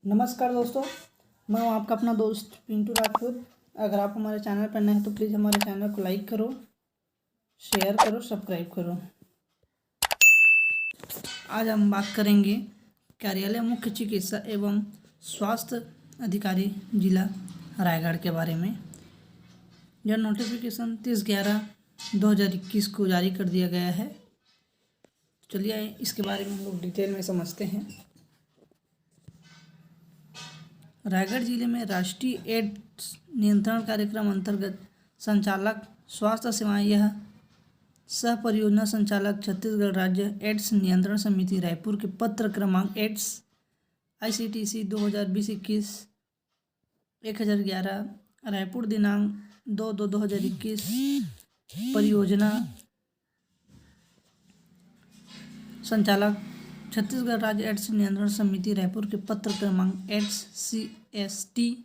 नमस्कार दोस्तों, मैं हूं आपका अपना दोस्त पिंटू राठौर। अगर आप हमारे चैनल पर नए हैं तो प्लीज़ हमारे चैनल को लाइक करो, शेयर करो, सब्सक्राइब करो। आज हम बात करेंगे कार्यालय मुख्य चिकित्सा एवं स्वास्थ्य अधिकारी जिला रायगढ़ के बारे में। यह नोटिफिकेशन 30/11/2021 को जारी कर दिया गया है। चलिए इसके बारे में हम लोग डिटेल में समझते हैं। रायगढ़ जिले में राष्ट्रीय एड्स नियंत्रण कार्यक्रम अंतर्गत संचालक स्वास्थ्य सेवाएं यह सह परियोजना संचालक छत्तीसगढ़ राज्य एड्स नियंत्रण समिति रायपुर के पत्र क्रमांक एड्स ICTC 2020-21 1011 रायपुर दिनांक 2/2/2021 परियोजना संचालक छत्तीसगढ़ राज्य एड्स नियंत्रण समिति रायपुर के पत्र क्रमांक एड्स CST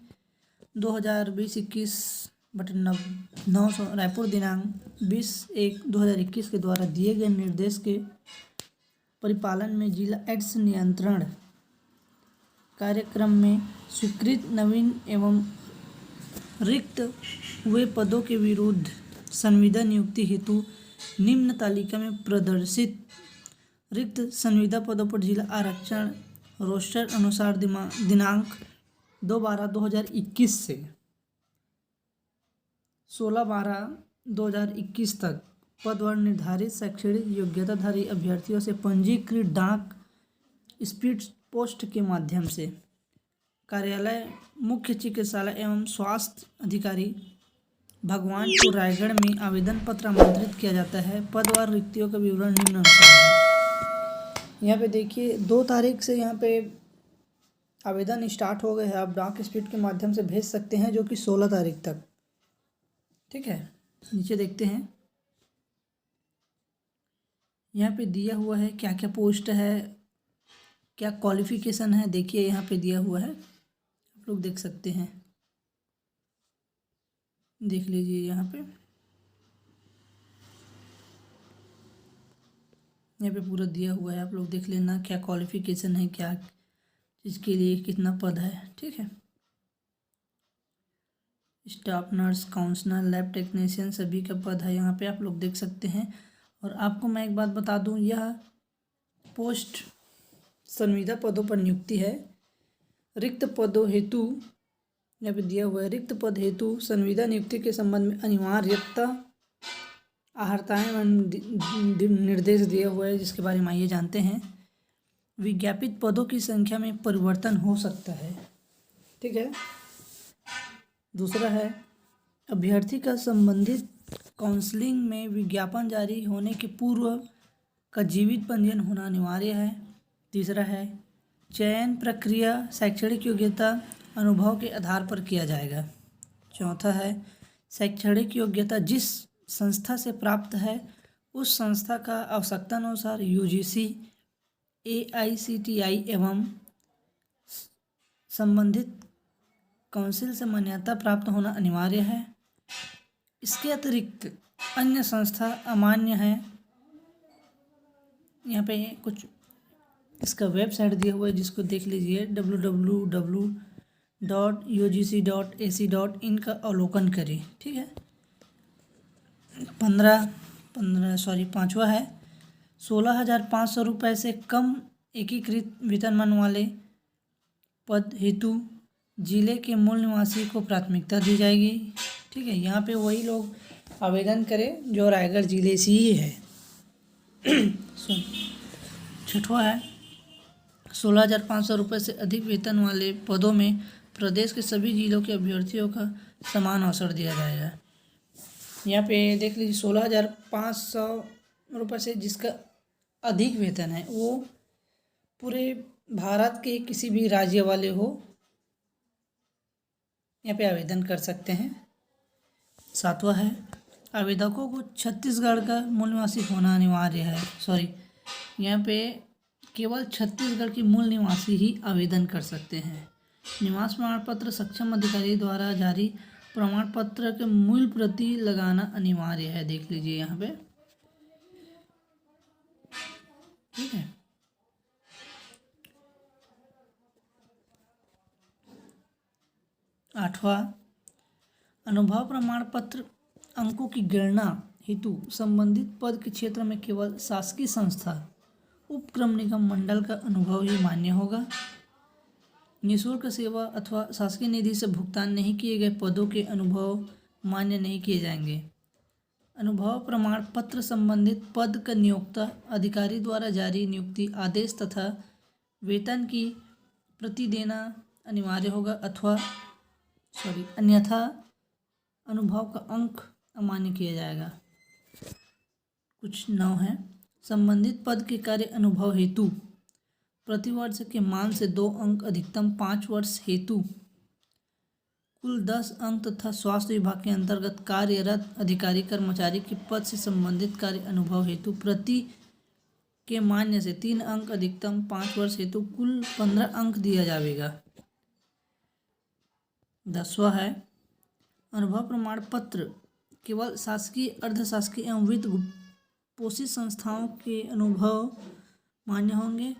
2020-21/900 रायपुर दिनांक 20/1/2021 के द्वारा दिए गए निर्देश के परिपालन में जिला एड्स नियंत्रण कार्यक्रम में स्वीकृत नवीन एवं रिक्त हुए पदों के विरुद्ध संविदा नियुक्ति हेतु निम्न तालिका में प्रदर्शित रिक्त संविदा पदों पर जिला आरक्षण रोस्टर अनुसार दिनांक 2/12/2021 से 16/12/2021 तक पदवर निर्धारित शैक्षणिक योग्यताधारी अभ्यर्थियों से पंजीकृत डाक स्पीड पोस्ट के माध्यम से कार्यालय मुख्य चिकित्सालय एवं स्वास्थ्य अधिकारी भगवानपुर रायगढ़ में आवेदन पत्र आमंत्रित किया जाता है। पदवार रिक्तियों का विवरण निम्नानुसार है। यहाँ पे देखिए 2 तारीख से यहाँ पे आवेदन स्टार्ट हो गए हैं। आप डाक स्पीड के माध्यम से भेज सकते हैं, जो कि 16 तारीख तक। ठीक है, नीचे देखते हैं। यहाँ पे दिया हुआ है क्या क्या पोस्ट है, क्या क्वालिफिकेशन है। देखिए यहाँ पे दिया हुआ है, आप लोग देख सकते हैं, देख लीजिए। यहाँ पे पूरा दिया हुआ है, आप लोग देख लेना क्या क्वालिफिकेशन है, क्या चीज़ के लिए कितना पद है। ठीक है, staff nurse, counsellor, lab technician सभी का पद है यहाँ पे, आप लोग देख सकते हैं। और आपको मैं एक बात बता दूं, यह पोस्ट संविदा पदों पर नियुक्ति है। रिक्त पदों हेतु यहाँ पे दिया हुआ है, रिक्त पद हेतु संविदा नियुक्ति के संबंध में अनिवार्यता आहर्ताएं एवं निर्देश दिया हुआ है, जिसके बारे में आइए जानते हैं। विज्ञापित पदों की संख्या में परिवर्तन हो सकता है। ठीक है, दूसरा है अभ्यर्थी का संबंधित काउंसलिंग में विज्ञापन जारी होने के पूर्व का जीवित पंजीयन होना अनिवार्य है। तीसरा है चयन प्रक्रिया शैक्षणिक योग्यता अनुभव के आधार पर किया जाएगा। चौथा है शैक्षणिक योग्यता जिस संस्था से प्राप्त है उस संस्था का आवश्यकता अनुसार UGC AICTI एवं संबंधित काउंसिल से मान्यता प्राप्त होना अनिवार्य है। इसके अतिरिक्त अन्य संस्था अमान्य है। यहाँ पे कुछ इसका वेबसाइट दिया हुआ है, जिसको देख लीजिए www.ugc.ac.in का अवलोकन करें। ठीक है, 5वां है 16,500 रुपये से कम एकीकृत वेतनमान वाले पद हेतु जिले के मूल निवासी को प्राथमिकता दी जाएगी। ठीक है, यहाँ पे वही लोग आवेदन करें जो रायगढ़ जिले से ही है। 6वां है 16,500 रुपये से अधिक वेतन वाले पदों में प्रदेश के सभी जिलों के अभ्यर्थियों का समान अवसर दिया जाएगा। यहाँ पे देख लीजिए 16,500 रुपये से जिसका अधिक वेतन है वो पूरे भारत के किसी भी राज्य वाले हो, यहाँ पे आवेदन कर सकते हैं। 7वां है आवेदकों को छत्तीसगढ़ का मूल निवासी होना अनिवार्य है। यहाँ पे केवल छत्तीसगढ़ के मूल निवासी ही आवेदन कर सकते हैं। निवास प्रमाण पत्र सक्षम अधिकारी द्वारा जारी प्रमाण पत्र के मूल प्रति लगाना अनिवार्य है। देख लीजिए यहाँ पे। ठीक है, 8वां, अनुभव प्रमाण पत्र अंकों की गणना हेतु संबंधित पद के क्षेत्र में केवल शासकीय संस्था, उपक्रम निगम मंडल का अनुभव ही मान्य होगा। निःशुल्क सेवा अथवा शासकीय निधि से भुगतान नहीं किए गए पदों के अनुभव मान्य नहीं किए जाएंगे। अनुभव प्रमाण पत्र संबंधित पद का नियोक्ता अधिकारी द्वारा जारी नियुक्ति आदेश तथा वेतन की प्रति देना अनिवार्य होगा अन्यथा अनुभव का अंक अमान्य किया जाएगा। कुछ 9 है। संबंधित पद के कार्य अनुभव हेतु प्रतिवर्ष के मान से 2 अंक अधिकतम 5 वर्ष हेतु कुल 10 अंक तथा स्वास्थ्य विभाग के अंतर्गत कार्यरत अधिकारी कर्मचारी के पद से संबंधित कार्य अनुभव हेतु प्रति के मान्य से 3 अंक अधिकतम 5 वर्ष हेतु कुल 15 अंक दिया जाएगा। 10वां है। अनुभव प्रमाण पत्र केवल शासकीय, अर्धशासकीय एवं वित्त पोषित संस्थाओं के अनुभव मान्य होंगे।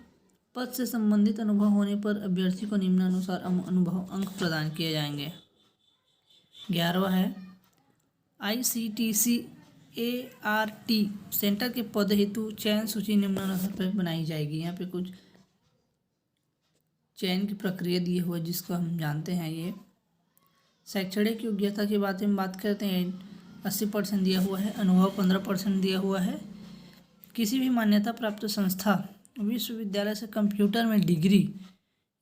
पद से संबंधित अनुभव होने पर अभ्यर्थी को निम्नानुसार अनुभव अंक प्रदान किए जाएंगे। 11वां है। ICTC ART सेंटर के पद हेतु चयन सूची निम्नानुसार बनाई जाएगी। यहाँ पे कुछ चयन की प्रक्रिया दी हुई है जिसको हम जानते हैं। ये शैक्षणिक योग्यता के बारे में बात करते हैं। 80% दिया हुआ है, अनुभव 15% दिया हुआ है। किसी भी मान्यता प्राप्त संस्था विश्वविद्यालय से कंप्यूटर में डिग्री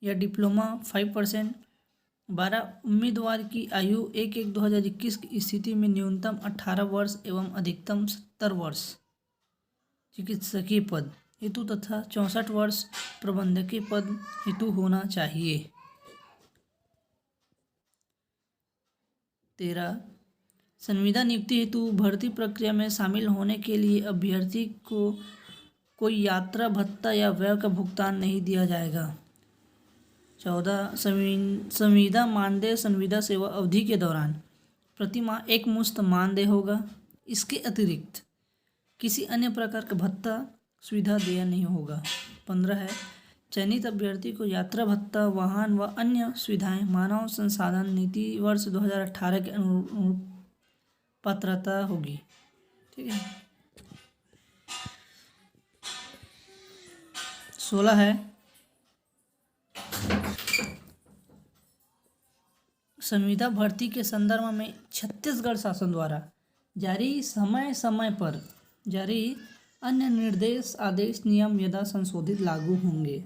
या डिप्लोमा 5%। 12 उम्मीदवार की आयु 1/1/2021 की स्थिति में न्यूनतम 18 वर्ष एवं अधिकतम 70 वर्ष चिकित्सकीय पद हेतु तथा 64 वर्ष प्रबंधकीय पद हेतु होना चाहिए। 13 संविदा नियुक्ति हेतु भर्ती प्रक्रिया में शामिल होने के लिए अभ्यर्थी को कोई यात्रा भत्ता या व्यय का भुगतान नहीं दिया जाएगा। 14 संविदा मानदेय संविदा सेवा अवधि के दौरान प्रति माह एक मुश्त मानदेय होगा। इसके अतिरिक्त किसी अन्य प्रकार का भत्ता सुविधा देय नहीं होगा। 15 है। चयनित अभ्यर्थी को यात्रा भत्ता, वाहन व अन्य सुविधाएं मानव संसाधन नीति वर्ष 2018 के अनुरूप पात्रता होगी। ठीक है। 16 है। संविदा भर्ती के संदर्भ में छत्तीसगढ़ शासन द्वारा जारी समय समय पर जारी अन्य निर्देश आदेश नियम यदा संशोधित लागू होंगे।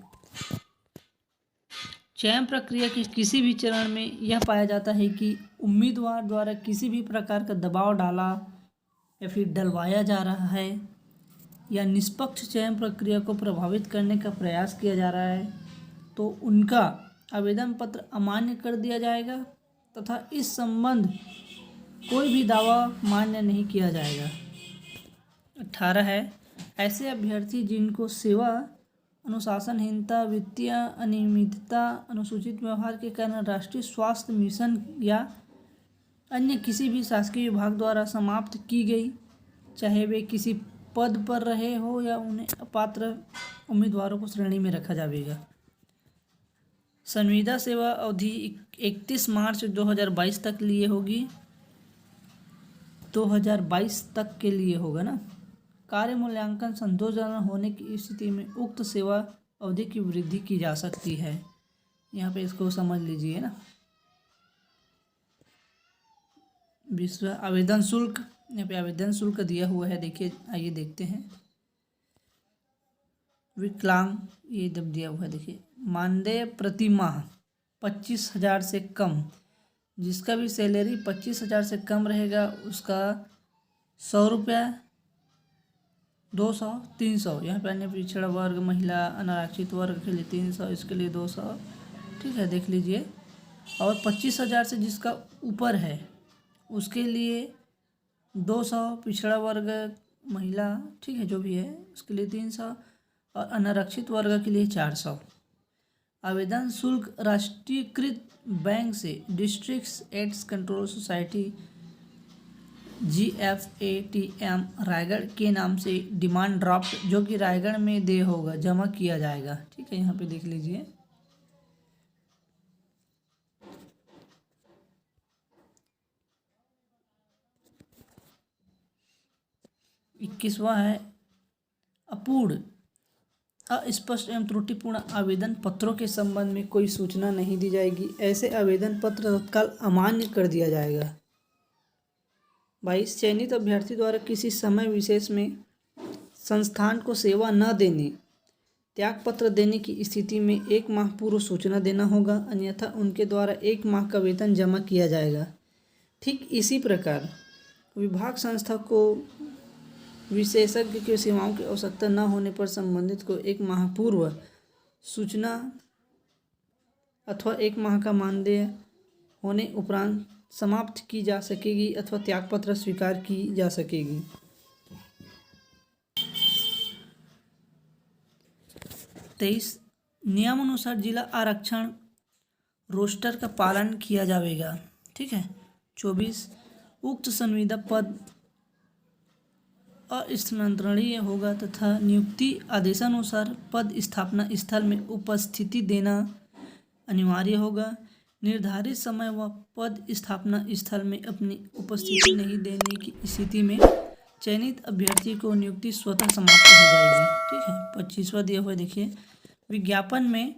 चयन प्रक्रिया के किसी भी चरण में यह पाया जाता है कि उम्मीदवार द्वारा किसी भी प्रकार का दबाव डाला या फिर डलवाया जा रहा है या निष्पक्ष चयन प्रक्रिया को प्रभावित करने का प्रयास किया जा रहा है तो उनका आवेदन पत्र अमान्य कर दिया जाएगा तथा इस संबंध कोई भी दावा मान्य नहीं किया जाएगा। 18 है। ऐसे अभ्यर्थी जिनको सेवा अनुशासनहीनता, वित्तीय अनियमितता, अनुचित व्यवहार के कारण राष्ट्रीय स्वास्थ्य मिशन या अन्य किसी भी शासकीय विभाग द्वारा समाप्त की गई, चाहे वे किसी पद पर रहे हो या उन्हें अपात्र उम्मीदवारों को श्रेणी में रखा जाएगा। संविदा सेवा अवधि 31 मार्च 2022 तक लिए होगी। 2022 तक के लिए होगा ना। कार्य मूल्यांकन संतोषजनक होने की स्थिति में उक्त सेवा अवधि की वृद्धि की जा सकती है। यहाँ पे इसको समझ लीजिए ना। आवेदन शुल्क, यहाँ पे आवेदन शुल्क दिया हुआ है। देखिए, आइए देखते हैं। विकलांग, ये जब दिया हुआ है देखिए, मानदेय प्रति माह 25,000 से कम, जिसका भी सैलरी 25,000 से कम रहेगा उसका 100 रुपया, 200, 300। यहाँ पे अन्य पिछड़ा वर्ग, महिला, अनारक्षित वर्ग के लिए 300, इसके लिए 200। ठीक है, देख लीजिए। और 25,000 से जिसका ऊपर है उसके लिए 200, पिछड़ा वर्ग, महिला, ठीक है, जो भी है उसके लिए 300 और अनारक्षित वर्ग के लिए 400। आवेदन शुल्क राष्ट्रीयकृत बैंक से district AIDS control society GFATM Raigarh के नाम से डिमांड ड्राफ्ट, जो कि रायगढ़ में देय होगा, जमा किया जाएगा। ठीक है, यहाँ पे देख लीजिए। 21वां है अपूर्ण, अस्पष्ट एवं त्रुटिपूर्ण आवेदन पत्रों के संबंध में कोई सूचना नहीं दी जाएगी। ऐसे आवेदन पत्र तत्काल अमान्य कर दिया जाएगा। 22 चयनित अभ्यर्थी द्वारा किसी समय विशेष में संस्थान को सेवा न देने, त्यागपत्र देने की स्थिति में 1 माह पूर्व सूचना देना होगा, अन्यथा उनके द्वारा 1 माह का वेतन जमा किया जाएगा। ठीक इसी प्रकार विभाग संस्था को विशेषज्ञ की सेवाओं की आवश्यकता न होने पर संबंधित को 1 माह पूर्व सूचना अथवा 1 माह का मानदेय होने उपरांत समाप्त की जा सकेगी अथवा त्यागपत्र स्वीकार की जा सकेगी। 23 नियमानुसार जिला आरक्षण रोस्टर का पालन किया जाएगा। ठीक है। 24 उक्त संविदा पद अस्थानांतरणीय होगा तथा नियुक्ति आदेशानुसार पद स्थापना स्थल में उपस्थिति देना अनिवार्य होगा। निर्धारित समय व पद स्थापना स्थल में अपनी उपस्थिति नहीं देने की स्थिति में चयनित अभ्यर्थी को नियुक्ति स्वतः समाप्त हो जाएगी। ठीक है। 25वां दिया हुआ देखिए, विज्ञापन में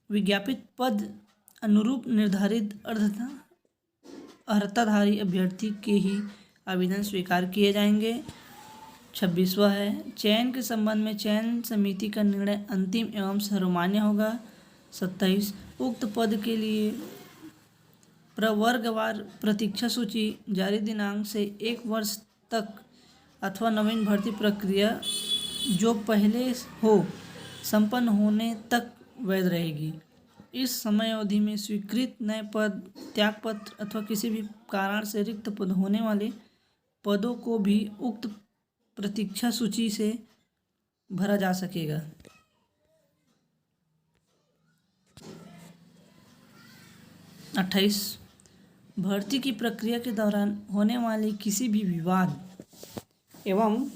विज्ञापित पद अनुरूप निर्धारित अर्हताधारी अभ्यर्थी के ही आवेदन स्वीकार किए जाएंगे। 26वां है चयन के संबंध में चयन समिति का निर्णय अंतिम एवं सर्वमान्य होगा। 27 उक्त पद के लिए प्रवर्गवार प्रतीक्षा सूची जारी दिनांक से 1 वर्ष तक अथवा नवीन भर्ती प्रक्रिया जो पहले हो संपन्न होने तक वैध रहेगी। इस समय अवधि में स्वीकृत नए पद, त्यागपत्र अथवा किसी भी कारण से रिक्त पद होने वाले पदों को भी उक्त प्रतीक्षा सूची से भरा जा सकेगा। 28 भर्ती की प्रक्रिया के दौरान होने वाली किसी भी विवाद एवं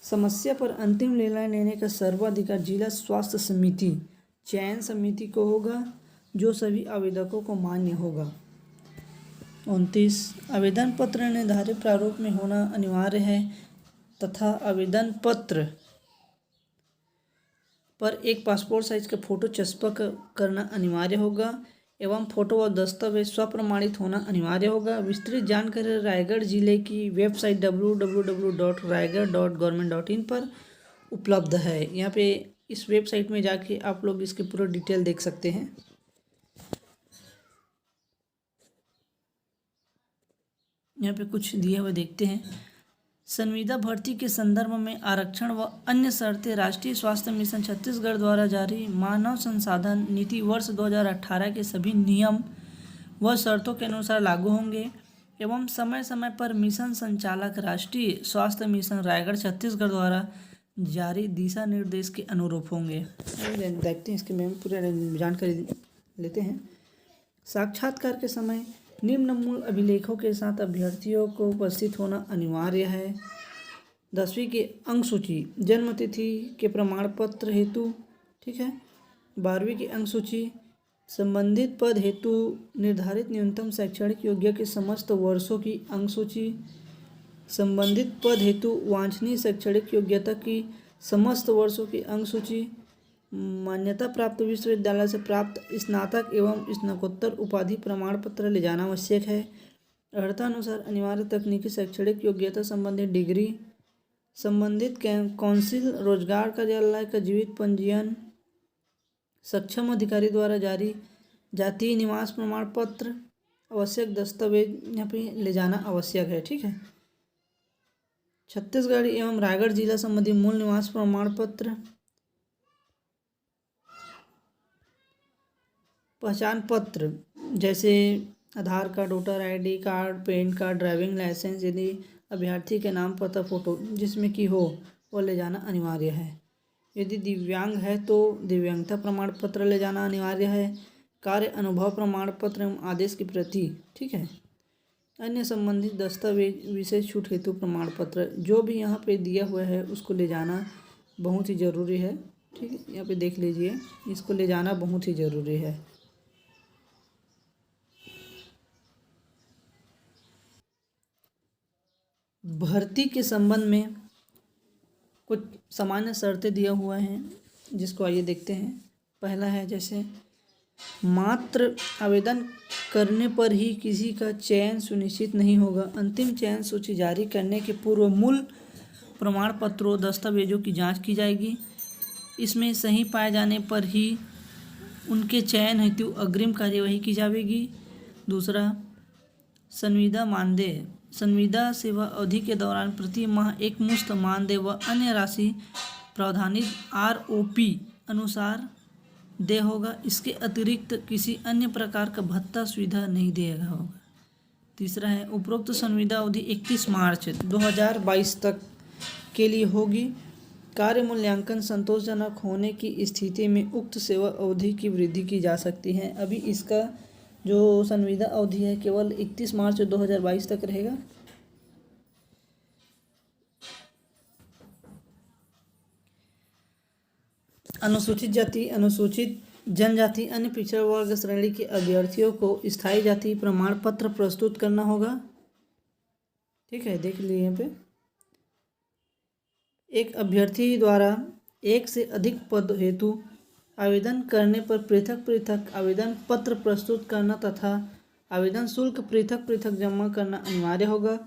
समस्या पर अंतिम निर्णय लेने का सर्वाधिकार जिला स्वास्थ्य समिति चयन समिति को होगा, जो सभी आवेदकों को मान्य होगा। 29 आवेदन पत्र निर्धारित प्रारूप में होना अनिवार्य है तथा आवेदन पत्र पर एक पासपोर्ट साइज का फोटो चस्पा करना अनिवार्य होगा एवं फोटो व दस्तावेज स्वप्रमाणित होना अनिवार्य होगा। विस्तृत जानकारी रायगढ़ जिले की वेबसाइट www.raigad.government.in पर उपलब्ध है। यहाँ पे इस वेबसाइट में जाके आप लोग इसके पूरा डिटेल देख सकते हैं। यहाँ पे कुछ दिया हुआ देखते हैं। संविदा भर्ती के संदर्भ में आरक्षण व अन्य शर्तें राष्ट्रीय स्वास्थ्य मिशन छत्तीसगढ़ द्वारा जारी मानव संसाधन नीति वर्ष 2018 के सभी नियम व शर्तों के अनुसार लागू होंगे एवं समय समय पर मिशन संचालक राष्ट्रीय स्वास्थ्य मिशन रायगढ़ छत्तीसगढ़ द्वारा जारी दिशा निर्देश के अनुरूप होंगे। देखते हैं इसके में पूरा जानकारी लेते हैं। साक्षात्कार के समय निम्न मूल अभिलेखों के साथ अभ्यर्थियों को उपस्थित होना अनिवार्य है। 10वीं की अंक सूची, जन्म तिथि के प्रमाण पत्र हेतु, ठीक है। 12वीं की अंक सूची, संबंधित पद हेतु निर्धारित न्यूनतम शैक्षणिक योग्यता के समस्त वर्षों की अंक सूची, संबंधित पद हेतु वांछनीय शैक्षणिक योग्यता की समस्त वर्षों की अंक सूची, मान्यता प्राप्त विश्वविद्यालय से प्राप्त स्नातक एवं स्नातकोत्तर उपाधि प्रमाण पत्र ले जाना आवश्यक है। अर्हतानुसार अनिवार्य तकनीकी शैक्षणिक योग्यता संबंधित डिग्री, संबंधित काउंसिल रोजगार कार्यालय का जीवित पंजीयन, सक्षम अधिकारी द्वारा जारी जातीय निवास प्रमाण पत्र, आवश्यक दस्तावेज यहाँ पे ले जाना आवश्यक है। ठीक है। छत्तीसगढ़ एवं रायगढ़ जिला संबंधी मूल निवास प्रमाण पत्र, पहचान पत्र जैसे Aadhaar card, voter ID card, PAN card, driving licence, यदि अभ्यर्थी के नाम पता फोटो जिसमें कि हो वो ले जाना अनिवार्य है। यदि दिव्यांग है तो दिव्यांगता प्रमाण पत्र ले जाना अनिवार्य है। कार्य अनुभव प्रमाण पत्र एवं आदेश की प्रति, ठीक है। अन्य संबंधित दस्तावेज, विशेष छूट हेतु प्रमाण पत्र जो भी यहाँ पे दिया हुआ है उसको ले जाना बहुत ही ज़रूरी है। ठीक है, यहाँ पे देख लीजिए, इसको ले जाना बहुत ही ज़रूरी है। भर्ती के संबंध में कुछ सामान्य शर्तें दिया हुआ है जिसको आइए देखते हैं। पहला है जैसे मात्र आवेदन करने पर ही किसी का चयन सुनिश्चित नहीं होगा। अंतिम चयन सूची जारी करने के पूर्व मूल प्रमाण पत्रों दस्तावेजों की जांच की जाएगी। इसमें सही पाए जाने पर ही उनके चयन हेतु अग्रिम कार्यवाही की जाएगी। दूसरा, संविदा मानदेय। संविदा सेवा अवधि के दौरान प्रति माह एक मुश्त मानदेय व अन्य राशि प्रावधानित आरओपी अनुसार देय होगा। इसके अतिरिक्त किसी अन्य प्रकार का भत्ता सुविधा नहीं दिया होगा। तीसरा है उपरोक्त संविदा अवधि 31 मार्च 2022 तक के लिए होगी। कार्य मूल्यांकन संतोषजनक होने की स्थिति में उक्त सेवा अवधि की वृद्धि की जा सकती है। अभी इसका जो संविदा अवधि है केवल 31 मार्च 2022 तक रहेगा। अनुसूचित जाति, अनुसूचित जनजाति, अन्य पिछड़ा वर्ग श्रेणी के अभ्यर्थियों को स्थायी जाति प्रमाण पत्र प्रस्तुत करना होगा। ठीक है, देख लीजिए यहाँ पे एक अभ्यर्थी द्वारा एक से अधिक पद हेतु आवेदन करने पर पृथक पृथक आवेदन पत्र प्रस्तुत करना तथा आवेदन शुल्क पृथक पृथक जमा करना अनिवार्य होगा,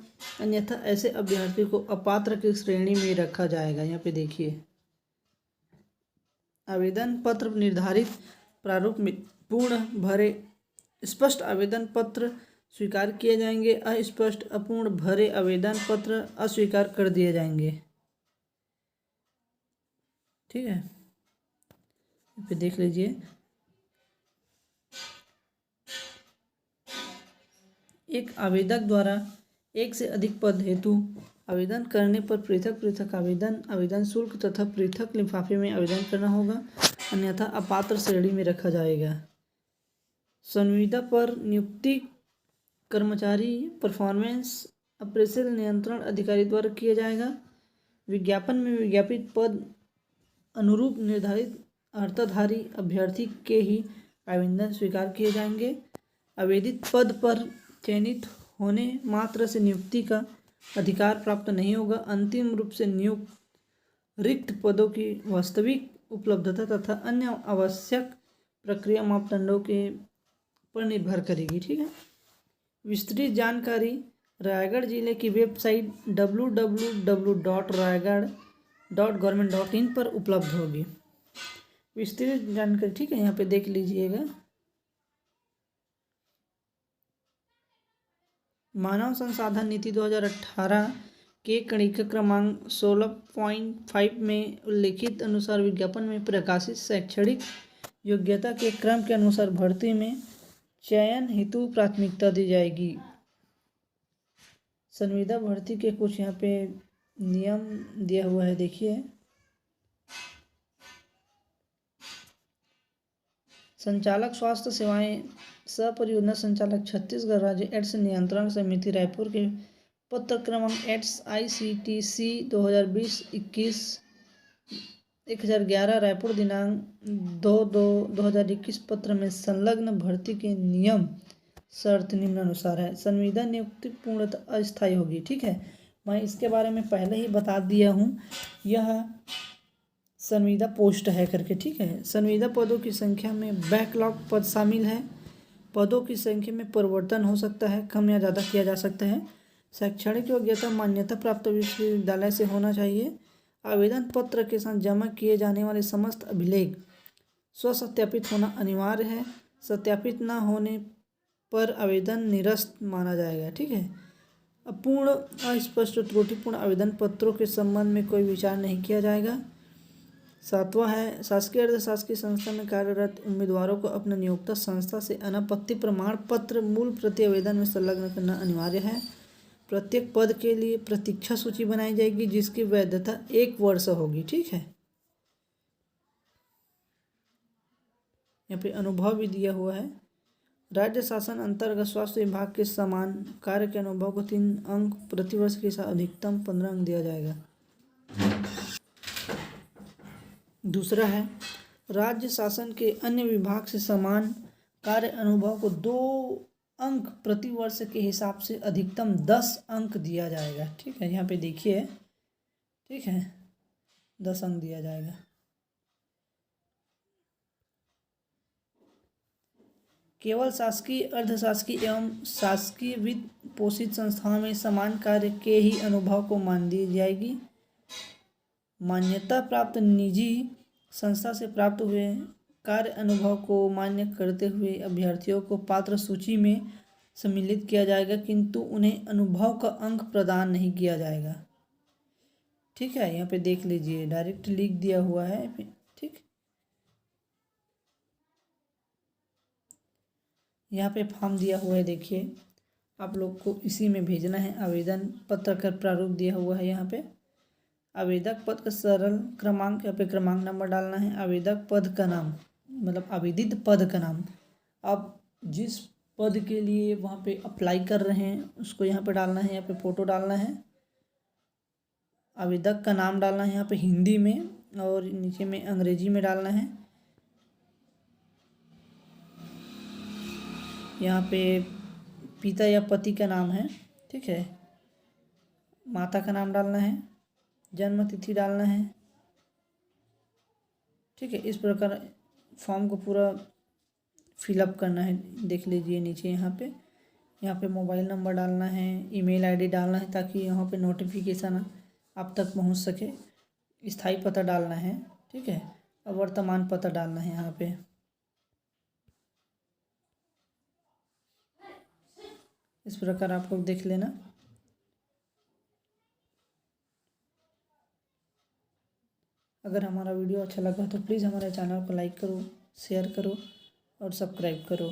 अन्यथा ऐसे अभ्यर्थी को अपात्र की श्रेणी में रखा जाएगा। यहाँ पे देखिए आवेदन पत्र निर्धारित प्रारूप में पूर्ण भरे स्पष्ट आवेदन पत्र स्वीकार किए जाएंगे, अस्पष्ट अपूर्ण भरे आवेदन पत्र अस्वीकार कर दिए जाएंगे। ठीक है, फिर देख लीजिए एक आवेदक द्वारा एक से अधिक पद हेतु आवेदन करने पर पृथक पृथक आवेदन शुल्क तथा पृथक लिफाफे में आवेदन करना होगा, अन्यथा अपात्र श्रेणी में रखा जाएगा। संविदा पर नियुक्ति कर्मचारी परफॉर्मेंस अप्रेजल नियंत्रण अधिकारी द्वारा किया जाएगा। विज्ञापन में विज्ञापित पद अनुरूप निर्धारित अर्हताधारी अभ्यर्थी के ही आवेदन स्वीकार किए जाएंगे। आवेदित पद पर चयनित होने मात्र से नियुक्ति का अधिकार प्राप्त नहीं होगा। अंतिम रूप से नियुक्त रिक्त पदों की वास्तविक उपलब्धता तथा अन्य आवश्यक प्रक्रिया मापदंडों के पर निर्भर करेगी। ठीक है, विस्तृत जानकारी रायगढ़ जिले की वेबसाइट www.rayagढ़.gov.in पर उपलब्ध होगी विस्तृत जानकारी। ठीक है, यहाँ पे देख लीजिएगा। मानव संसाधन नीति 2018 के कणिका क्रमांक 16.5 में उल्लिखित अनुसार विज्ञापन में प्रकाशित शैक्षणिक योग्यता के क्रम के अनुसार भर्ती में चयन हेतु प्राथमिकता दी जाएगी। संविदा भर्ती के कुछ यहाँ पे नियम दिया हुआ है, देखिए। संचालक स्वास्थ्य सेवाएं सपरियोजना संचालक छत्तीसगढ़ राज्य एड्स नियंत्रण समिति रायपुर के पत्र क्रमांक एड्स ICTC 2020-21 1011 रायपुर दिनांक 2/2/2021 पत्र में संलग्न भर्ती के नियम शर्त निम्नानुसार है। संविदा नियुक्ति पूर्णतः अस्थायी होगी। ठीक है, मैं इसके बारे में पहले ही बता दिया हूँ, यह संविदा पोस्ट है करके। ठीक है, संविदा पदों की संख्या में बैकलॉग पद शामिल है। पदों की संख्या में परिवर्तन हो सकता है, कम या ज़्यादा किया जा सकता है। शैक्षणिक योग्यता मान्यता प्राप्त विश्वविद्यालय से होना चाहिए। आवेदन पत्र के साथ जमा किए जाने वाले समस्त अभिलेख स्वसत्यापित होना अनिवार्य है। सत्यापित न होने पर आवेदन निरस्त माना जाएगा। ठीक है, अपूर्ण अस्पष्ट त्रुटिपूर्ण आवेदन पत्रों के संबंध में कोई विचार नहीं किया जाएगा। 7वां है शासकीय अर्धशासकीय संस्था में कार्यरत उम्मीदवारों को अपने नियोक्ता संस्था से अनापत्ति प्रमाण पत्र मूल प्रति आवेदन में संलग्न करना अनिवार्य है। प्रत्येक पद के लिए प्रतीक्षा सूची बनाई जाएगी जिसकी वैधता 1 वर्ष होगी। ठीक है, यहाँ पे अनुभव भी दिया हुआ है। राज्य शासन अंतर्गत स्वास्थ्य विभाग के समान कार्य के अनुभव को 3 अंक प्रतिवर्ष के साथ अधिकतम 15 अंक दिया जाएगा। दूसरा है राज्य शासन के अन्य विभाग से समान कार्य अनुभव को 2 अंक प्रति वर्ष के हिसाब से अधिकतम 10 अंक दिया जाएगा। ठीक है, यहाँ पे देखिए। ठीक है, 10 अंक दिया जाएगा। केवल शासकीय, अर्धशासकीय एवं शासकीय वित्त पोषित संस्थाओं में समान कार्य के ही अनुभव को मान दी जाएगी। मान्यता प्राप्त निजी संस्था से प्राप्त हुए कार्य अनुभव को मान्य करते हुए अभ्यर्थियों को पात्र सूची में सम्मिलित किया जाएगा, किंतु उन्हें अनुभव का अंक प्रदान नहीं किया जाएगा। ठीक है, यहाँ पे देख लीजिए डायरेक्ट लिख दिया हुआ है। ठीक, यहाँ पे फॉर्म दिया हुआ है, देखिए आप लोग को इसी में भेजना है। आवेदन पत्र का प्रारूप दिया हुआ है यहाँ पे। आवेदक पद का सरल क्रमांक, यहाँ पे क्रमांक नंबर डालना है। आवेदक पद का नाम, मतलब आवेदित पद का नाम। आप जिस पद के लिए वहाँ पे अप्लाई कर रहे हैं उसको यहाँ पे डालना है। यहाँ पे फ़ोटो डालना है। आवेदक का नाम डालना है यहाँ पे हिंदी में, और नीचे में अंग्रेजी में डालना है। यहाँ पे पिता या पति का नाम है। ठीक है, माता का नाम डालना है, जन्म तिथि डालना है। ठीक है, इस प्रकार फॉर्म को पूरा फिलअप करना है। देख लीजिए नीचे यहाँ पे मोबाइल नंबर डालना है, ईमेल आईडी डालना है, ताकि यहाँ पे नोटिफिकेशन आप तक पहुँच सके। स्थायी पता डालना है। ठीक है, और वर्तमान पता डालना है यहाँ पे। इस प्रकार आप लोग देख लेना। अगर हमारा वीडियो अच्छा लगा तो प्लीज़ हमारे चैनल को लाइक करो, शेयर करो और सब्सक्राइब करो।